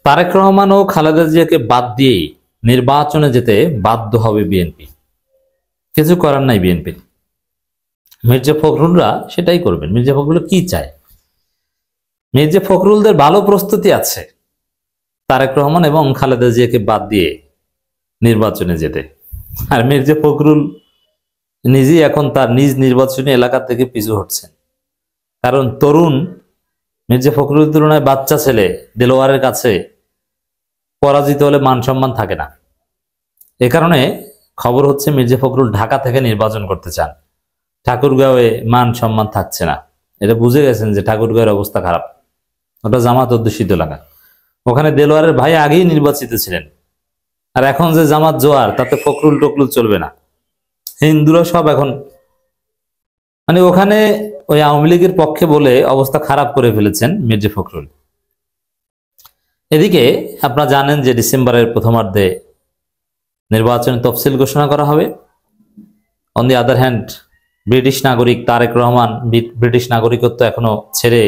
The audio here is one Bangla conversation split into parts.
তারেক রহমান ও খালেদা জিয়াকে বাদ দিয়েই নির্বাচনে যেতে বাধ্য হবে বিএনপি। কিছু করার নাই বিএনপির। মির্জা ফখরুলরা সেটাই করবেন। মির্জা ফখরুল কি চায়? মির্জা ফখরুলদের ভালো প্রস্তুতি আছে তারেক রহমান এবং খালেদা জিয়াকে বাদ দিয়ে নির্বাচনে যেতে। আর মির্জা ফখরুল নিজেই এখন তার নিজ নির্বাচনী এলাকা থেকে পিছু হটছেন। কারণ তরুণ মির্জা ফখরুলের তুলনায় বাচ্চা ছেলে দেলোয়ারের কাছে পরাজিত হলে মান সম্মান থাকে না। এ কারণে খবর হচ্ছে মির্জা ফখরুল ঢাকা থেকে নির্বাচন করতে চান। ঠাকুরগাঁওয়ে মান সম্মান থাকছে না, এটা বুঝে গেছেন যে ঠাকুরগাঁওয়ের অবস্থা খারাপ। ওটা জামাত অধ্যুষিত এলাকা, ওখানে দেলোয়ারের ভাই আগেই নির্বাচিত ছিলেন। আর এখন যে জামাত জোয়ার, তাতে ফখরুল টকরুল চলবে না। হিন্দুরা সব এখন মানে ওখানে ওই আওয়ামী লীগের পক্ষে বলে অবস্থা খারাপ করে ফেলেছেন মির্জা ফখরুল। এদিকে আপনারা জানেন যে ডিসেম্বরের প্রথমার্ধে নির্বাচনের তফসিল ঘোষণা করা হবে। On the other hand, British নাগরিক তারেক রহমান ব্রিটিশ নাগরিকত্ব এখনো ছেড়ে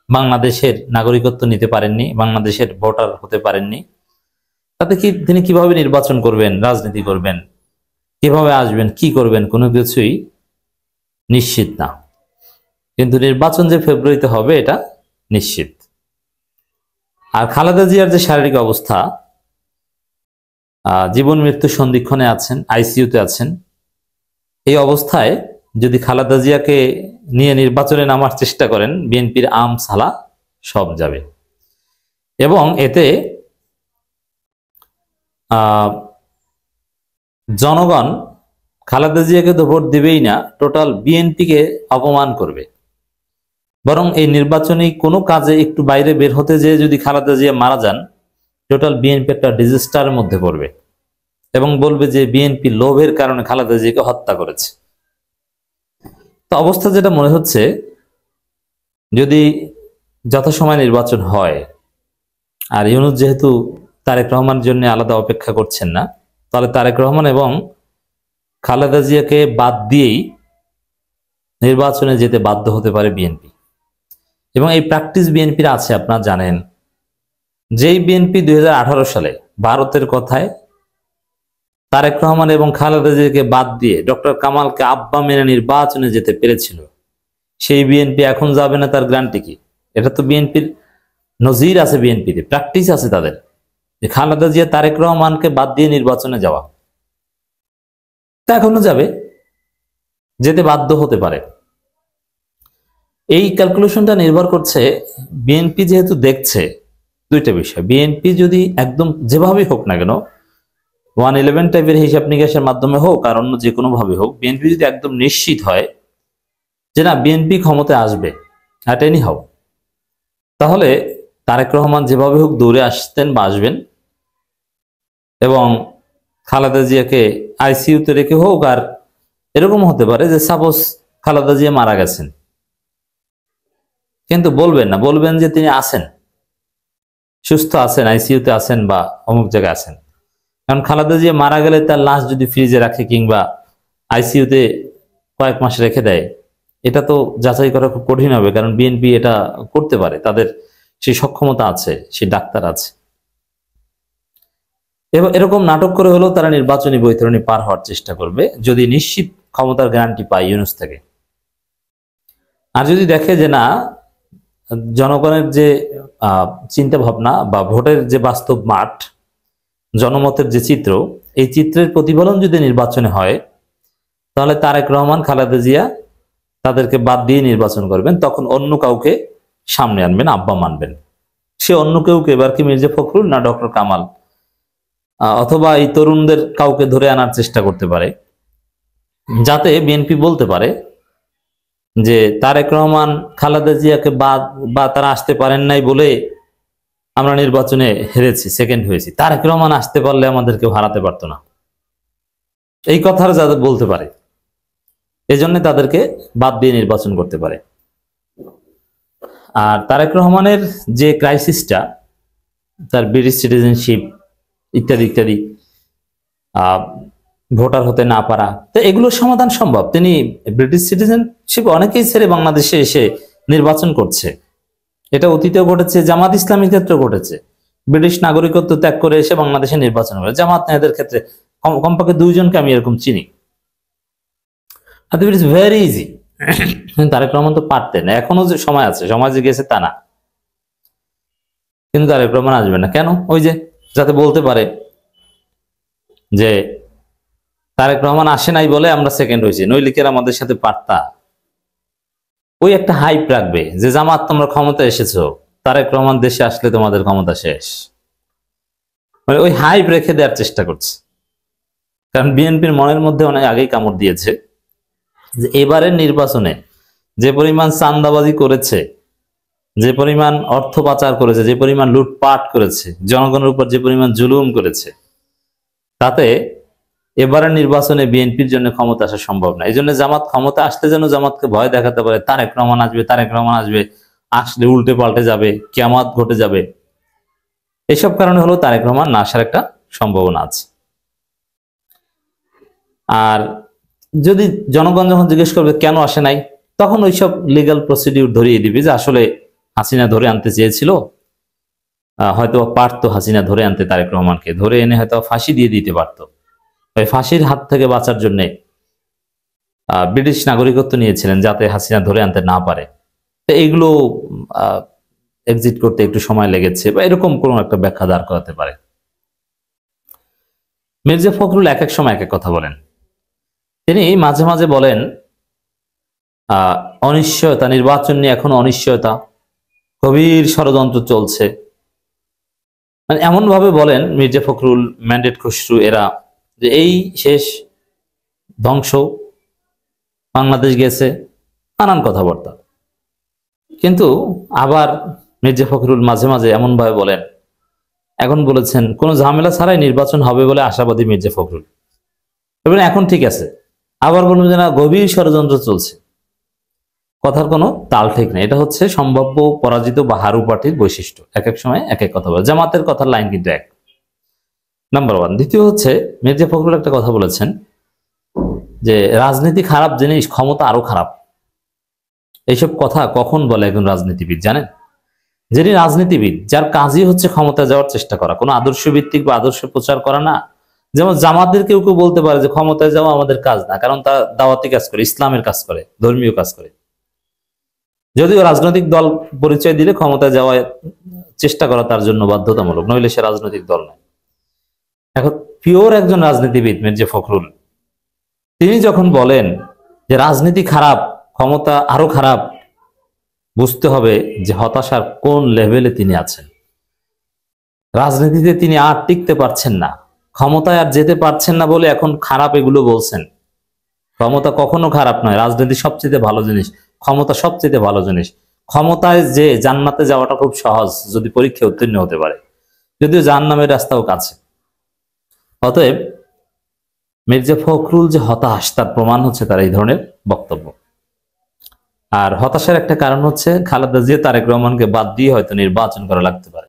বাংলাদেশের নাগরিকত্ব নিতে পারেননি, বাংলাদেশের ভোটার হতে পারেননি। তাতে কি তিনি কিভাবে নির্বাচন করবেন, রাজনীতি করবেন, কিভাবে আসবেন, কি করবেন, কোনো কিছুই নিশ্চিত না। কিন্তু নির্বাচন যে ফেব্রুয়ারিতে হবে এটা নিশ্চিত। আর খালেদা জিয়ার যে শারীরিক অবস্থা, জীবন মৃত্যু সন্ধিক্ষণে আছেন, আইসিইউতে আছেন। এই অবস্থায় যদি খালেদা জিয়াকে নিয়ে নির্বাচনে নামার চেষ্টা করেন, বিএনপির আম সালা সব যাবে। এবং এতে জনগণ খালেদা জিয়াকে তো ভোট দিবেই না, টোটাল বিএনপিকে অপমান করবে। বরং এই নির্বাচনী কোনো কাজে একটু বাইরে বের হতে যেয়ে যদি খালেদা জিয়া মারা যান, টোটাল বিএনপি একটা ডিজাস্টারের মধ্যে পড়বে এবং বলবে যে বিএনপি লোভের কারণে খালেদা জিয়াকে হত্যা করেছে। তো অবস্থা যেটা মনে হচ্ছে, যদি যথাসময় নির্বাচন হয়, আর ইউনূস যেহেতু তারেক রহমানের জন্য আলাদা অপেক্ষা করছেন না, তাহলে তারেক রহমান এবং খালেদা জিয়াকে বাদ দিয়েই নির্বাচনে যেতে বাধ্য হতে পারে বিএনপি। এবং এই প্র্যাকটিস বিএনপির আছে, আপনারা জানেন। যেই বিএনপি 2018 সালে ভারতের কথায় তারেক রহমান এবং খালেদা জিয়াকে বাদ দিয়ে ডক্টর কামালকে আব্বা মেনে নির্বাচনে যেতে পেরেছিল, সেই বিএনপি এখন যাবে না, তার গ্যারান্টি কি? এটা তো বিএনপির নজির আছে, বিএনপিতে প্র্যাকটিস আছে তাদের, যে খালেদা জিয়া তারেক রহমানকে বাদ দিয়ে নির্বাচনে যাওয়া। তা এখনো যাবে, যেতে বাধ্য হতে পারে। এই ক্যালকুলেশনটা নির্ভর করছে বিএনপি যেহেতু দেখছে দুইটা বিষয়। বিএনপি যদি একদম যেভাবেই হোক না কেন, 111 টাইপের হিসাব নিকাশের মাধ্যমে হোক আর অন্য যে কোনো ভাবে হোক, বিএনপি যদি একদম নিশ্চিত হয় যে না বিএনপি ক্ষমতায় আসবে অ্যাট এনি হাউ, তাহলে তারেক রহমান যেভাবে হোক দৌড়ে আসতেন বা আসবেন, এবং খালেদা জিয়াকে আইসিইউতে রেখে হোক। আর এরকম হতে পারে যে সাপোজ খালেদা জিয়া মারা গেছেন, কিন্তু বলবেন না, বলবেন যে তিনি আছেন, সুস্থ আছেন, আইসিইউতে আছেন বা অমুক জায়গায় আছেন। কারণ খালেদা জিয়া মারা গেলে তার লাশ যদি ফ্রিজে রাখে কিংবা আইসিইউতে কয়েক মাস রেখে দেয়, এটা তো যাচাই করা খুব কঠিন হবে। কারণ বিএনপি এটা করতে পারে, তাদের সেই সক্ষমতা আছে, সেই ডাক্তার আছে। এরকম নাটক করে হলেও তারা নির্বাচনী বৈতরণী পার হওয়ার চেষ্টা করবে, যদি নিশ্চিত ক্ষমতার গ্যারান্টি পায় ইউনূস থেকে। আর যদি দেখে যে না, জনগণের যে চিন্তা ভাবনা বা ভোটের যে বাস্তব মাঠ, জনমতের যে চিত্র, এই চিত্রের প্রতিফলন যদি নির্বাচনে হয়, তাহলে তারেক রহমান খালেদা জিয়া তাদেরকে বাদ দিয়ে নির্বাচন করবেন। তখন অন্য কাউকে সামনে আনবেন, আব্বা মানবেন। সে অন্য কেউকে, এবার কি মির্জা ফখরুল না ডক্টর কামাল, অথবা এই তরুণদের কাউকে ধরে আনার চেষ্টা করতে পারে, যাতে বিএনপি বলতে পারে যে তারেক রহমান খালেদা জিয়াকে বাদ বা তারা আসতে পারেন নাই বলে আমরা নির্বাচনে হেরেছি, সেকেন্ড হয়েছি। তারেক রহমান আসতে পারলে আমাদেরকে হারাতে পারতো না, এই কথার যাদের বলতে পারে, এজন্য তাদেরকে বাদ দিয়ে নির্বাচন করতে পারে। আর তারেক রহমানের যে ক্রাইসিসটা, তার ব্রিটিশ সিটিজেনশিপ ইত্যাদি ইত্যাদি, ভোটার হতে না পারা, তো এগুলোর সমাধান সম্ভব। তিনি ব্রিটিশ সিটিজেনশিপ অনেকেই ছেড়ে বাংলাদেশে এসে নির্বাচন করছে, এটা অতীতেও ঘটেছে, জামাত ইসলামীর ক্ষেত্রে ঘটেছে। ব্রিটিশ নাগরিকত্ব ত্যাগ করে এসে বাংলাদেশে নির্বাচন করে। জামাত নেতাদের ক্ষেত্রে কমপক্ষে 2 জনকে আমি এরকম চিনি। It's very easy. Tarique Rahman তো পারতেন, এখনো যে সময় আছে, সময় যে গেছে তা না, কিন্তু তারেক রহমান আসবে না কেন? ওই যে যাতে বলতে পারে যে তারেক রহমান আসে নাই বলে আমরা সেকেন্ড হয়েছি, নইলে কি আমাদের সাথে পারতা। ওই একটা হাইপ রাখবে যে জামাত তোমরা ক্ষমতা এসেছো, তারেক রহমান দেশে আসলে তোমাদের ক্ষমতা শেষ, মানে ওই হাইপ রেখে দেওয়ার চেষ্টা করছে। কারণ বিএনপির মনের মধ্যে অনেক আগেই কামড় দিয়েছে যে এবারের নির্বাচনে যে পরিমাণ চাঁদাবাজি করেছে, যে পরিমাণ অর্থ পাচার করেছে, যে পরিমাণ লুটপাট করেছে, জনগণের উপর যে পরিমাণ জুলুম করেছে, তাতে এবারের নির্বাচনে বিএনপির জন্য ক্ষমতা আসা সম্ভব না। এই জন্য জামাত ক্ষমতা আসতে যেন জামাতকে ভয় দেখাতে পারে, তারেক রহমান আসবে, তারেক রহমান আসবে, আসলে উল্টে পাল্টে যাবে, কিয়ামত ঘটে যাবে, এসব কারণে হলো তারেক রহমান না আসার একটা সম্ভাবনা আছে। আর যদি জনগণ যখন জিজ্ঞেস করবে কেন আসে নাই, তখন ওইসব লিগ্যাল প্রসিডিউর ধরিয়ে দিবে যে আসলে হাসিনা ধরে আনতে চেয়েছিল, হয়তো পারতো হাসিনা ধরে আনতে, তারেক রহমানকে ধরে এনে হয়তো ফাঁসি দিয়ে দিতে পারতো। ওই ফাঁসির হাত থেকে বাঁচার জন্য ব্রিটিশ নাগরিকত্ব নিয়েছিলেন যাতে হাসিনা ধরে আনতে না পারে। তো এইগুলো এক্সিট করতে একটু সময় লেগেছে, বা এরকম কোনো একটা ব্যাখ্যা দাঁড় করাতে পারে। মির্জা ফখরুল এক এক সময় এক এক কথা বলেন। তিনি মাঝে মাঝে বলেন অনিশ্চয়তা, নির্বাচন নিয়ে এখন অনিশ্চয়তা, গভীর ষড়যন্ত্র চলছে, মানে এমন ভাবে বলেন মির্জা ফখরুল, ম্যান্ডেট খসরু এরা, যে এই শেষ, ধ্বংস, বাংলাদেশ গেছে, নানান কথাবার্তা। কিন্তু আবার মির্জা ফখরুল মাঝে মাঝে এমন ভাবে বলেন, এখন বলেছেন কোনো ঝামেলা ছাড়াই নির্বাচন হবে বলে আশাবাদী মির্জা ফখরুল, এবং এখন ঠিক আছে, আবার বলবেন যে না গভীর ষড়যন্ত্র চলছে। কথার কোনো তাল ঠিক নেই। এটা হচ্ছে সম্ভাব্য পরাজিত বা হারু পার্টির বৈশিষ্ট্য, এক এক সময় এক এক কথা বলে। জামাতের কথার লাইন কিন্তু এক, নাম্বার 1। দ্বিতীয় হচ্ছে মির্জা ফখরুল একটা কথা বলেছেন যে রাজনীতি খারাপ জিনিস, ক্ষমতা আরো খারাপ। এইসব কথা কখন বলে একজন রাজনীতিবিদ জানেন? যিনি রাজনীতিবিদ, যার কাজই হচ্ছে ক্ষমতা যাওয়ার চেষ্টা করা, কোনো আদর্শ ভিত্তিক বা আদর্শ প্রচার করা না। যেমন জামাতের কেউ কেউ বলতে পারে যে ক্ষমতায় যাওয়া আমাদের কাজ না, কারণ তা দাওয়াতি কাজ করে, ইসলামের কাজ করে, ধর্মীয় কাজ করে। যদিও রাজনৈতিক দল পরিচয় দিলে ক্ষমতায় যাওয়ার চেষ্টা করা তার জন্য বাধ্যতামূলক, নইলে সে রাজনৈতিক দল নয়। এখন পিওর একজন রাজনীতিবিদ মির্জা ফখরুল, তিনি যখন বলেন যে রাজনীতি খারাপ, ক্ষমতা আরো খারাপ, বুঝতে হবে যে হতাশার কোন লেভেলে তিনি আছেন। রাজনীতিতে তিনি আর টিকতে পারছেন না, ক্ষমতায় আর যেতে পারছেন না বলে এখন খারাপ এগুলো বলছেন। ক্ষমতা কখনো খারাপ নয়, রাজনীতি সবচেয়ে ভালো জিনিস, ক্ষমতা সবচেয়ে ভালো জিনিস। ক্ষমতায় যে জান্নাতে যাওয়াটা খুব সহজ যদি পরীক্ষায় উত্তীর্ণ হতে পারে, যদিও জাহান্নামের রাস্তাও কাছে। অতএব মির্জা ফখরুল যে হতাশ, তার প্রমাণ হচ্ছে তার এই ধরনের বক্তব্য। আর হতাশার একটা কারণ হচ্ছে খালেদা জিয়া, তারেক রহমানকে বাদ দিয়ে হয়তো নির্বাচন করা লাগতে পারে।